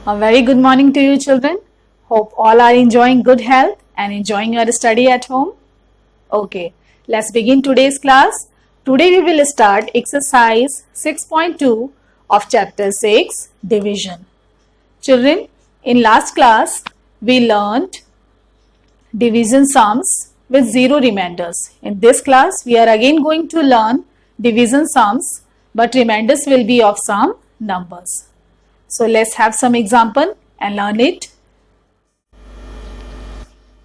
A very good morning to you children. Hope all are enjoying good health and enjoying your study at home. Okay, let's begin today's class. Today we will start exercise 6.2 of chapter 6, division. Children, in last class we learned division sums with zero remainders. In this class we are again going to learn division sums, but remainders will be of some numbers. So let's have some example and learn it.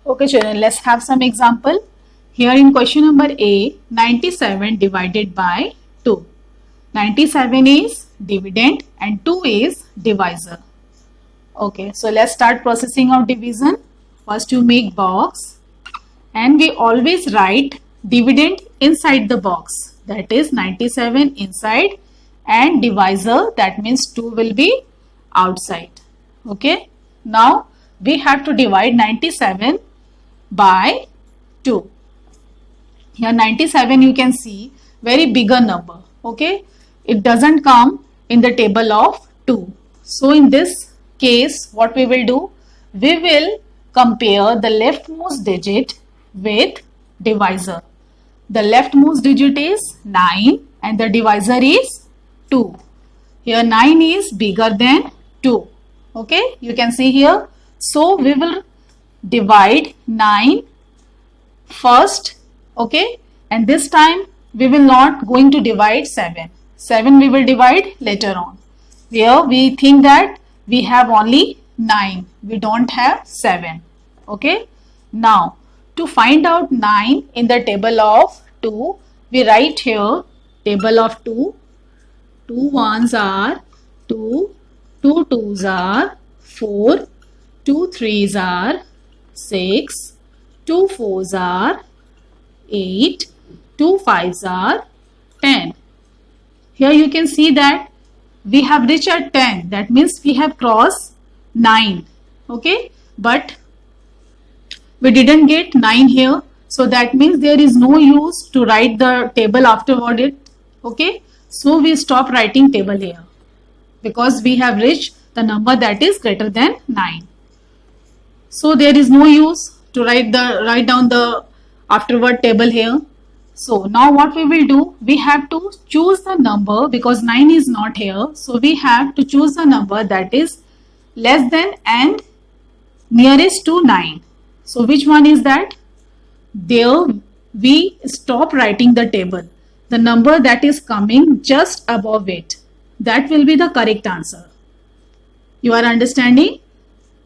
Okay children, let's have some example. Here in question number A, 97 divided by 2. 97 is dividend and 2 is divisor. Okay, so let's start processing of division. First you make box and we always write dividend inside the box. That is 97 inside and divisor, that means 2 will be outside. Okay, now we have to divide 97 by 2. Here 97 you can see very bigger number. Okay, it doesn't come in the table of 2. So in this case what we will do, we will compare the leftmost digit with divisor. The leftmost digit is 9 and the divisor is 2. Here 9 is bigger than 2. Okay, you can see here. So we will divide 9 first. Okay, and this time we will not going to divide 7. 7 we will divide later on. Here we think that we have only 9. We don't have 7. Okay, now to find out 9 in the table of 2, we write here table of 2. 2 ones are 2, 2 twos are 4, 2 threes are 6, 2 fours are 8, 2 fives are 10. Here you can see that we have reached at 10. That means we have crossed 9. Okay, but we didn't get 9 here. So that means there is no use to write the table afterward it. Okay, so we stop writing table here because we have reached the number that is greater than 9. So there is no use to write down the afterward table here. So now what we will do, we have to choose the number because 9 is not here. So we have to choose the number that is less than and nearest to 9. So which one is that? There we stop writing the table. The number that is coming just above it, that will be the correct answer. You are understanding?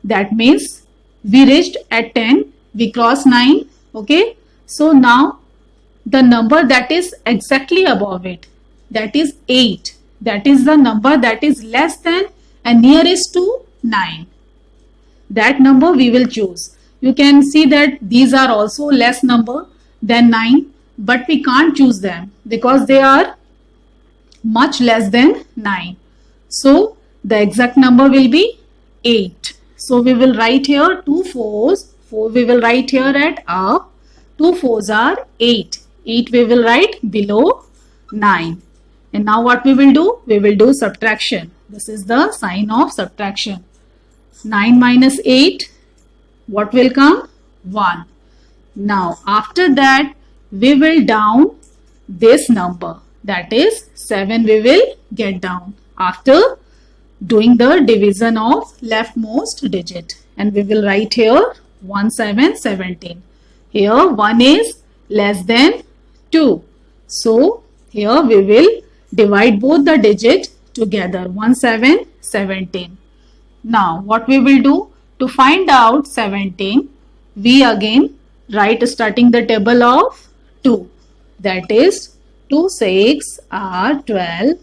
That means we reached at 10, we crossed 9. Okay, so now the number that is exactly above it, that is 8. That is the number that is less than and nearest to 9. That number we will choose. You can see that these are also less number than 9, but we can't choose them because they are much less than 9. So the exact number will be 8. So we will write here 2 fours. 4 we will write here at up. 2 fours are 8. 8 we will write below 9. And now what we will do? We will do subtraction. This is the sign of subtraction. 9 minus 8. What will come? 1. Now after that we will down this number, that is 7 we will get down after doing the division of leftmost digit, and we will write here 1 7 17. Here 1 is less than 2. So here we will divide both the digit together, 1 7 17. Now what we will do? To find out 17, we again write starting the table of 2. That is 2 6 are 12,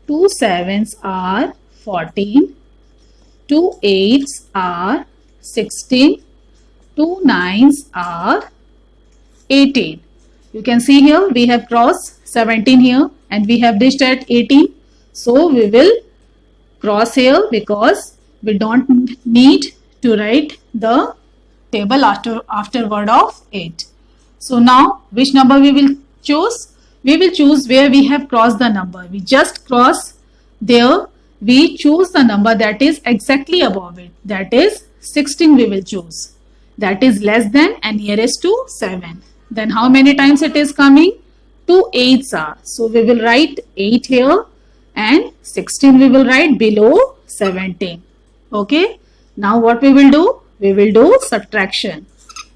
2 7s are 14, 2 8s are 16, 2 9s are 18. You can see here we have crossed 17 here and we have reached at 18. So we will cross here because we don't need to write the table afterward of 8. So now which number we will choose? We will choose where we have crossed the number. We just cross there we choose the number that is exactly above it. That is 16 we will choose. That is less than and nearest to 7. Then how many times it is coming? 2 8s are. So we will write 8 here and 16 we will write below 17. Okay. Now what we will do? We will do subtraction.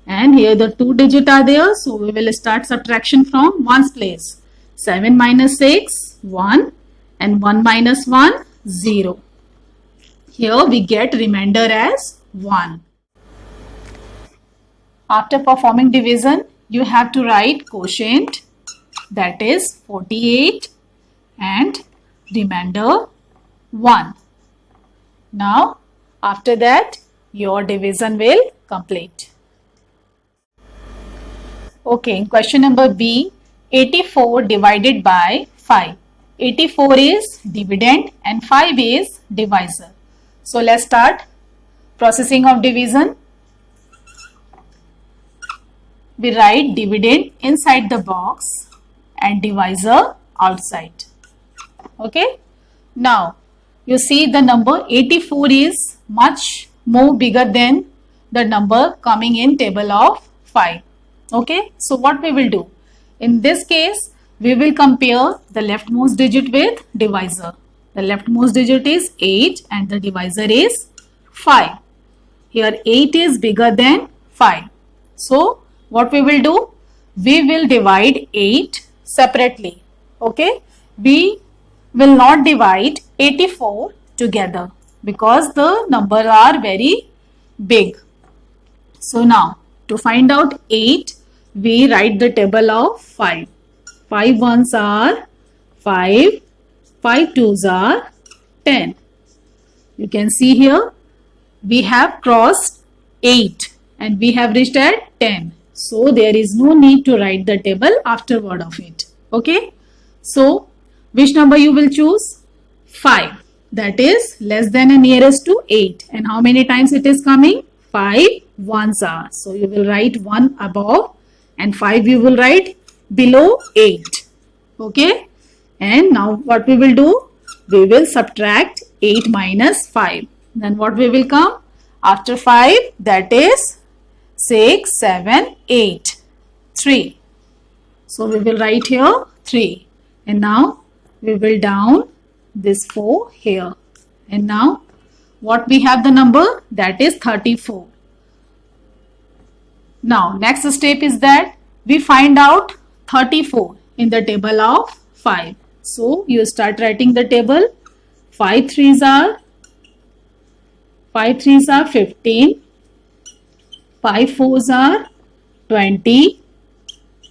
And here the 2 digits are there. So we will start subtraction from 1's place. 7 minus 6, 1. And 1 minus 1, 0. Here we get remainder as 1. After performing division, you have to write quotient, that is 48, and remainder 1. Now, after that, your division will complete. Okay, in question number B, 84 divided by 5. 84 is dividend and 5 is divisor. So let's start processing of division. We write dividend inside the box and divisor outside. Okay. Now you see the number 84 is much more bigger than the number coming in table of 5. Okay. So what we will do? In this case, we will compare the leftmost digit with divisor. The leftmost digit is 8 and the divisor is 5. Here 8 is bigger than 5. So what we will do? We will divide 8 separately. Okay. We will not divide 84 together because the numbers are very big. So now to find out 8, we write the table of 5. 5 ones are 5, 5 twos are 10. You can see here we have crossed 8 and we have reached at 10. So there is no need to write the table afterward of it. Okay. So which number you will choose? 5. That is less than and nearest to 8. And how many times it is coming? 5 ones are. So you will write 1 above and 5 you will write below 8. Okay. And now what we will do? We will subtract 8 minus 5. Then what we will come? After 5, that is 6, 7, 8, 3. So we will write here 3. And now we will down this 4 here. And now what we have the number? That is 34. Now next step is that we find out 34 in the table of 5. So you start writing the table. 5 3s are 15. 5 4s are 20.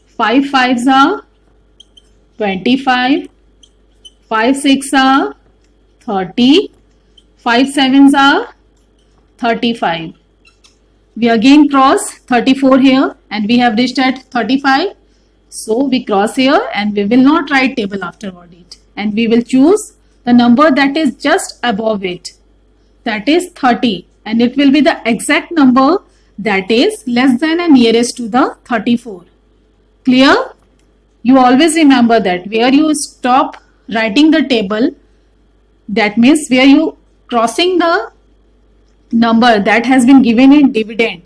5 5s are 25. 5 6 are 30. 5 7s are 35. We again cross 34 here and we have reached at 35. So we cross here and we will not write table afterward it. And we will choose the number that is just above it. That is 30. And it will be the exact number that is less than and nearest to the 34. Clear? You always remember that where you stop writing the table, that means where you crossing the number that has been given in dividend,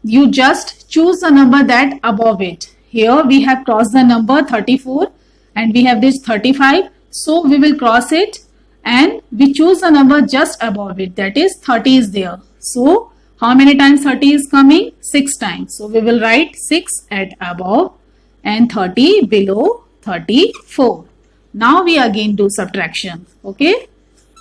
you just choose the number that above it. Here we have crossed the number 34 and we have this 35. So we will cross it and we choose the number just above it, that is 30 is there. So how many times 30 is coming? 6 times. So we will write 6 at above and 30 below 34. Now we again do subtraction. Okay.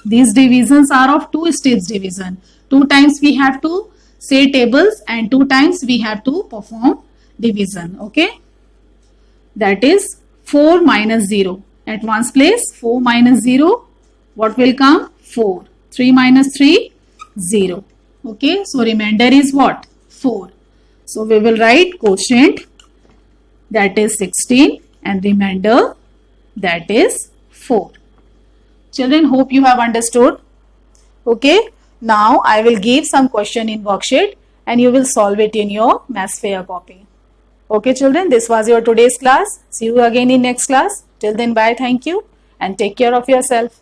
These divisions are of 2 steps division. 2 times we have to say tables and 2 times we have to perform division. Okay. That is 4 minus 0. At one's place 4 minus 0. What will come? 4. 3 minus 3, 0. Okay. So remainder is what? 4. So we will write quotient, that is 16, and remainder, that is 4. Children, hope you have understood. Okay. Now I will give some question in worksheet and you will solve it in your maths fair copy. Okay children, this was your today's class. See you again in next class. Till then, bye, thank you and take care of yourself.